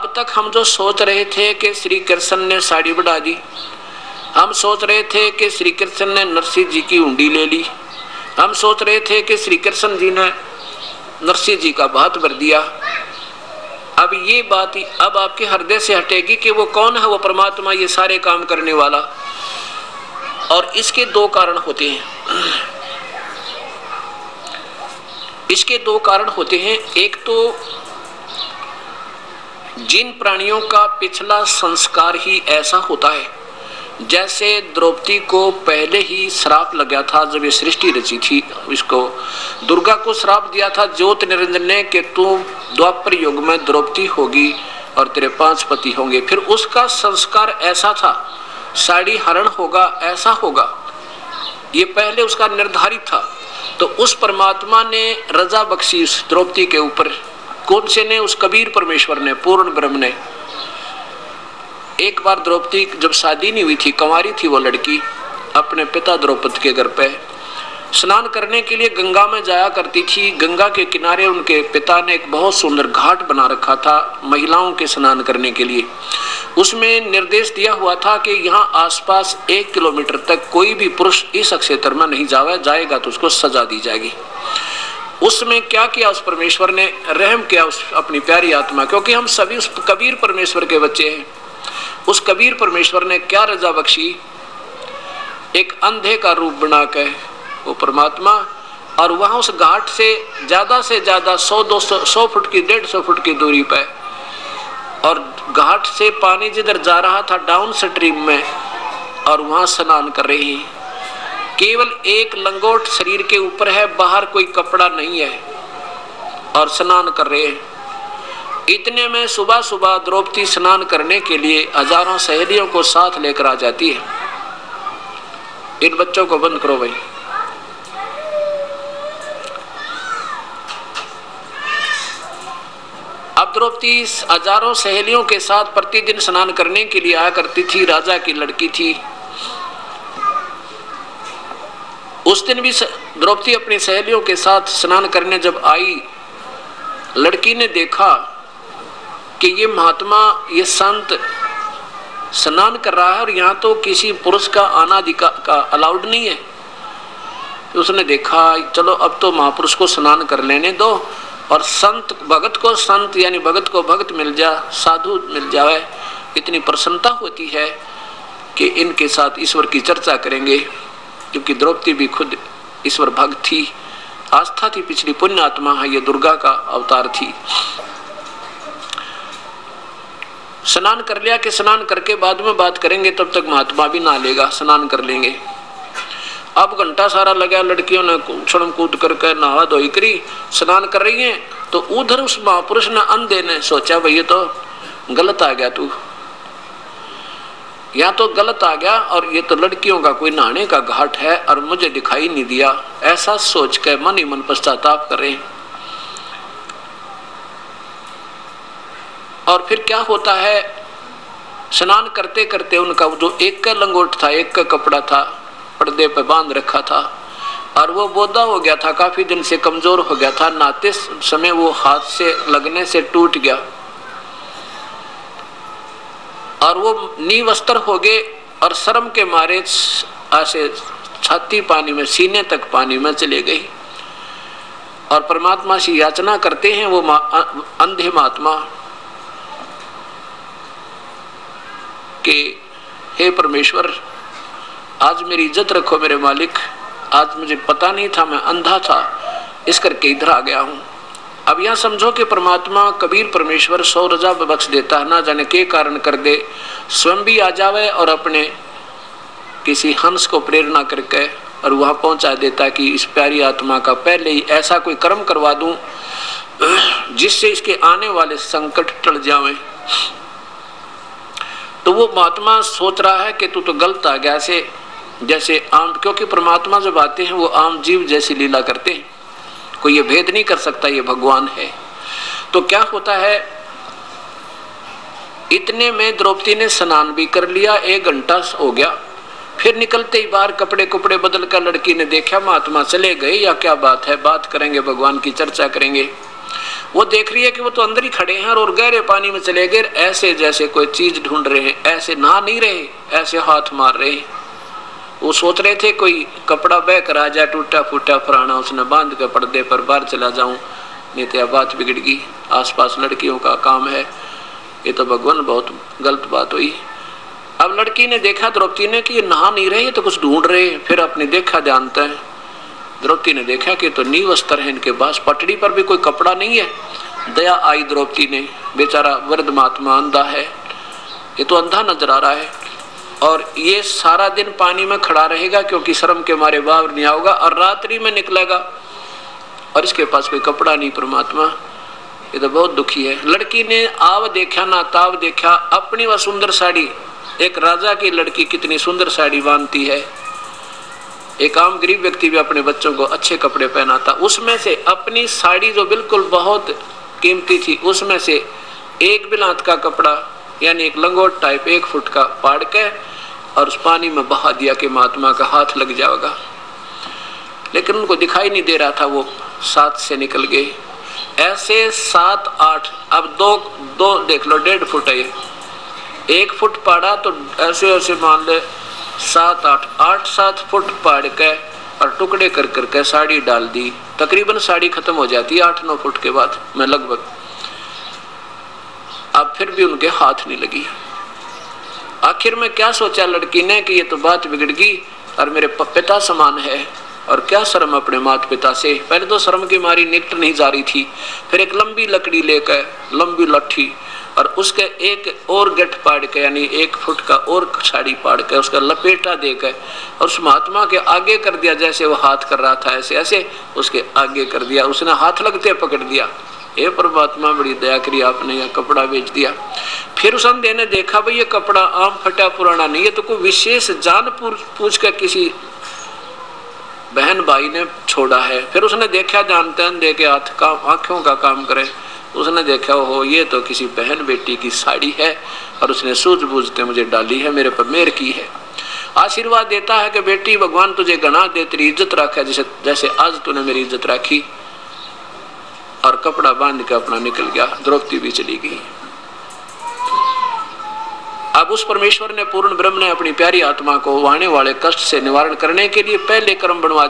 अब तक हम जो सोच रहे थे कि श्री कृष्ण ने साड़ी बढ़ा दी, हम सोच रहे थे कि श्री कृष्ण ने नरसिंह जी की उंडी ले ली, हम सोच रहे थे कि श्री कृष्ण जी ने नरसिंह जी का भात भर दिया। अब ये बात अब आपके हृदय से हटेगी कि वो कौन है, वो परमात्मा, ये सारे काम करने वाला। और इसके दो कारण होते हैं, इसके दो कारण होते हैं। एक तो जिन प्राणियों का पिछला संस्कार ही ऐसा होता है, जैसे द्रौपदी को पहले ही श्राप लगा था जब ये सृष्टि रची थी, इसको दुर्गा को श्राप दिया था ज्योत निरंजन ने कि तू द्वापर युग में द्रौपदी होगी और तेरे 5 पति होंगे। फिर उसका संस्कार ऐसा था, साड़ी हरण होगा, ऐसा होगा, ये पहले उसका निर्धारित था। तो उस परमात्मा ने रजा बख्शी उस द्रौपदी के ऊपर। कौन से ने? उस कबीर परमेश्वर ने, पूर्ण ब्रह्म ने। एक बार द्रौपदी जब शादी नहीं हुई थी, कंवारी थी वो लड़की, अपने पिता द्रौपद के घर पे स्नान करने के लिए गंगा में जाया करती थी। गंगा के किनारे उनके पिता ने एक बहुत सुंदर घाट बना रखा था महिलाओं के स्नान करने के लिए। उसमें निर्देश दिया हुआ था कि यहाँ आसपास 1 किलोमीटर तक कोई भी पुरुष इस क्षेत्र में नहीं जाएगा तो उसको सजा दी जाएगी। उसमें क्या किया उस परमेश्वर ने? रहम किया उस अपनी प्यारी आत्मा, क्योंकि हम सभी उस कबीर परमेश्वर के बच्चे हैं। उस कबीर परमेश्वर ने क्या रजा बख्शी? एक अंधे का रूप बना के वो परमात्मा, और वहां उस घाट से ज्यादा 100-200 फुट की 150 फुट की दूरी पे, और घाट से पानी जिधर जा रहा था डाउन स्ट्रीम में, और वहां स्नान कर रहे हैं। केवल एक लंगोट शरीर के ऊपर है, बाहर कोई कपड़ा नहीं है, और स्नान कर रहे हैं। इतने में सुबह सुबह द्रौपदी स्नान करने के लिए हजारों सहेलियों को साथ लेकर आ जाती है। इन बच्चों को बंद करो भाई। अब द्रौपदी हजारों सहेलियों के साथ प्रतिदिन स्नान करने के लिए आया करती थी। राजा की लड़की थी। उस दिन भी द्रौपदी अपनी सहेलियों के साथ स्नान करने जब आई, लड़की ने देखा कि ये महात्मा, ये संत स्नान कर रहा है और यहाँ तो किसी पुरुष का आना का अलाउड नहीं है। तो उसने देखा चलो अब तो महापुरुष को स्नान कर लेने दो, और संत भगत को संत यानी भगत को भगत मिल जा, साधु मिल जाए, इतनी प्रसन्नता होती है कि इनके साथ ईश्वर की चर्चा करेंगे। क्योंकि द्रौपदी भी खुद ईश्वर भक्त थी, आस्था थी, पिछली पुण्य आत्मा है, ये दुर्गा का अवतार थी। स्नान कर लिया कि स्नान करके बाद में बात करेंगे, तब तक महात्मा भी नहा लेगा, स्नान कर लेंगे। अब घंटा सारा लगा, लड़कियों ने उछल कूद करके नहा धोई करी, स्नान कर रही हैं। तो उधर उस महापुरुष ने, अंधे ने सोचा भाई ये तो गलत आ गया, तू या तो गलत आ गया, और ये तो लड़कियों का कोई नहाने का घाट है और मुझे दिखाई नहीं दिया, ऐसा सोच के मन ही मन पश्चाताप कर रहे हैं। और फिर क्या होता है, स्नान करते करते उनका जो एक का लंगोट था, एक का कपड़ा था, पर्दे पे बांध रखा था, और वो बोधा हो गया था, काफी दिन से कमजोर हो गया था। नहाते समय वो हाथ से लगने से टूट गया, और वो नीवस्त्र हो गए, और शर्म के मारे ऐसे छाती पानी में, सीने तक पानी में चले गई। और परमात्मा से याचना करते हैं वो अंधे महात्मा कि हे परमेश्वर, आज मेरी इज्जत रखो मेरे मालिक, आज मुझे पता नहीं था, मैं अंधा था, इस करके इधर आ गया हूँ। अब यह समझो कि परमात्मा कबीर परमेश्वर 100 रजा बख्श देता है, ना जाने के कारण कर दे, स्वयं भी आ जावे और अपने किसी हंस को प्रेरणा करके और वहां पहुंचा देता कि इस प्यारी आत्मा का पहले ही ऐसा कोई कर्म करवा दूं जिससे इसके आने वाले संकट टल जावें। तो वो महात्मा सोच रहा है कि तू तो गलत आ गया, ऐसे जैसे आम, क्योंकि परमात्मा जब आते हैं वो आम जीव जैसी लीला करते हैं, कोई ये भेद नहीं कर सकता ये भगवान है। तो क्या होता है, इतने में द्रौपदी ने स्नान भी कर लिया, 1 घंटा हो गया। फिर निकलते ही बाहर कपड़े कुपड़े बदल कर लड़की ने देखा महात्मा चले गए, या क्या बात है, बात करेंगे, भगवान की चर्चा करेंगे। वो देख रही है कि वो तो अंदर ही खड़े हैं और गहरे पानी में चले गए, ऐसे जैसे कोई चीज ढूंढ रहे हैं, ऐसे नहा नहीं रहे, ऐसे हाथ मार रहे हैं। वो सोच रहे थे कोई कपड़ा बह कर आ जाए टूटा फूटा पुराना, उसने बांध के पर्दे पर बाहर चला जाऊं, नहीं तो बात बिगड़ गई। आसपास लड़कियों का काम है, ये तो भगवान बहुत गलत बात हुई। अब लड़की ने देखा द्रौपदी ने कि ये नहा नहीं रहे, ये तो कुछ ढूंढ रहे, फिर अपने देखा जानते हैं। द्रौपदी ने देखा कि तो नींव अस्तर है इनके पास, पटड़ी पर भी कोई कपड़ा नहीं है। दया आई द्रौपदी ने, बेचारा वृद्ध महात्मा अंधा है, ये तो अंधा नजर आ रहा है और ये सारा दिन पानी में खड़ा रहेगा क्योंकि शर्म के मारे बाहर नहीं आएगा और रात्रि में निकलेगा और इसके पास कोई कपड़ा नहीं। परमात्मा ये तो बहुत दुखी है। लड़की ने आव देखा ना ताव देखा, अपनी वह सुंदर साड़ी, एक राजा की लड़की कितनी सुंदर साड़ी बांधती है, एक आम गरीब व्यक्ति भी अपने बच्चों को अच्छे कपड़े पहनाता, उसमें से अपनी साड़ी जो बिल्कुल बहुत कीमती थी उसमें से एक बिलात का कपड़ा यानी एक लंगोट टाइप 1 फुट का फाड़ के और उस पानी में बहा दिया कि महात्मा का हाथ लग जाएगा। लेकिन उनको दिखाई नहीं दे रहा था, वो 7 से निकल गए। ऐसे 7 8 अब दो देख लो 1.5 फुट है, 1 फुट पाड़ा तो ऐसे ऐसे मान ले 7 8 7 फुट पाड़ के और टुकड़े कर करके साड़ी डाल दी। तकरीबन साड़ी खत्म हो जाती है 8 9 फुट के बाद में लगभग। अब फिर भी उनके हाथ नहीं लगी। आखिर में क्या सोचा लड़की ने कि ये तो बात बिगड़ गई और मेरे पिता समान है और क्या शर्म अपने माता पिता से। पहले तो शर्म की मारी निकट नहीं जा रही थी, फिर एक लंबी लकड़ी लेकर, लंबी लट्ठी और उसके एक और गठ पाड़ के यानी 1 फुट का और साड़ी पाड़ के उसका लपेटा देकर और उस महात्मा के आगे कर दिया, जैसे वो हाथ कर रहा था ऐसे ऐसे उसके आगे कर दिया। उसने हाथ लगते पकड़ दिया। हे परमात्मा बड़ी दया करी आपने, यह कपड़ा बेच दिया। फिर उस अंधे ने देखा भाई ये कपड़ा आम फटा पुराना नहीं है, तो कोई विशेष जान पूछ कर किसी बहन भाई ने छोड़ा है। फिर उसने देखा, जानते अंधे के हाथ का आंखों का काम करे, उसने देखा हो ये तो किसी बहन बेटी की साड़ी है और उसने सूझबूझते मुझे डाली है, मेरे पर मेहर की है। आशीर्वाद देता है कि बेटी भगवान तुझे गणा दे, तेरी इज्जत रखे जैसे आज तूने मेरी इज्जत रखी। और कपड़ा बांध के अपना निकल गया। द्रौपदी भी चली गई। अब उस परमेश्वर ने, पूर्ण ब्रह्म ने अपनी प्यारी आत्मा को आने वाले कष्ट से निवारण करने के लिए पहले कर्म बनवा